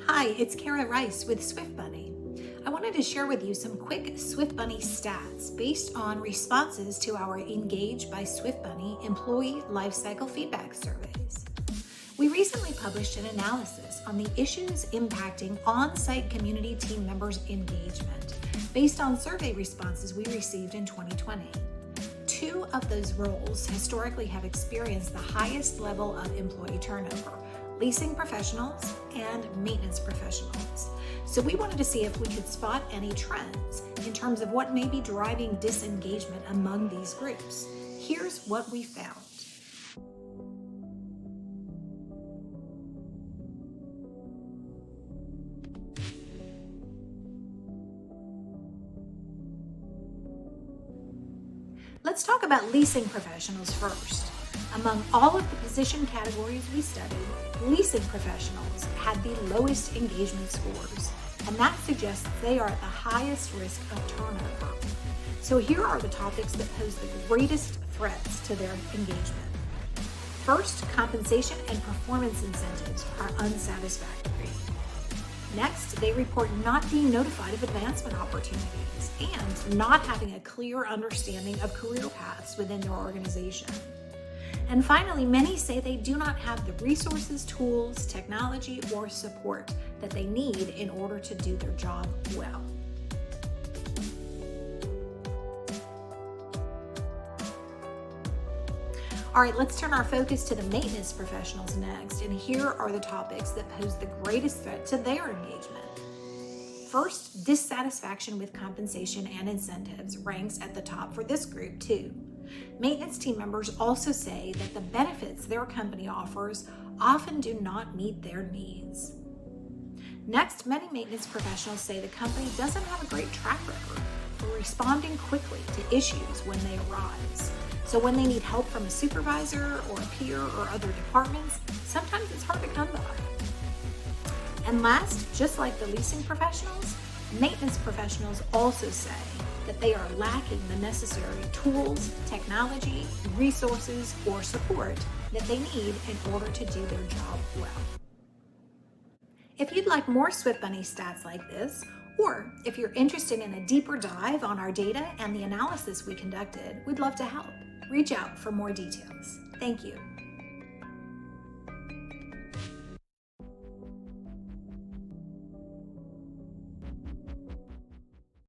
Hi, it's Kara Rice with Swift Bunny. I wanted to share with you some quick Swift Bunny stats based on responses to our Engage by Swift Bunny employee lifecycle feedback surveys. We recently published an analysis on the issues impacting on-site community team members' engagement based on survey responses we received in 2020. Two of those roles historically have experienced the highest level of employee turnover: leasing professionals and maintenance professionals. So we wanted to see if we could spot any trends in terms of what may be driving disengagement among these groups. Here's what we found. Let's talk about leasing professionals first. Among all of the position categories we studied, leasing professionals had the lowest engagement scores, and that suggests they are at the highest risk of turnover. So here are the topics that pose the greatest threats to their engagement. First, compensation and performance incentives are unsatisfactory. Next, they report not being notified of advancement opportunities and not having a clear understanding of career paths within their organization. And finally, many say they do not have the resources, tools, technology, or support that they need in order to do their job well. All right, let's turn our focus to the maintenance professionals next, and here are the topics that pose the greatest threat to their engagement. First, dissatisfaction with compensation and incentives ranks at the top for this group too. Maintenance team members also say that the benefits their company offers often do not meet their needs. Next, many maintenance professionals say the company doesn't have a great track record for responding quickly to issues when they arise. So when they need help from a supervisor or a peer or other departments, sometimes it's hard to come by. And last, just like the leasing professionals, maintenance professionals also say that they are lacking the necessary tools, technology, resources, or support that they need in order to do their job well. If you'd like more Swift Bunny stats like this, or if you're interested in a deeper dive on our data and the analysis we conducted, we'd love to help. Reach out for more details. Thank you.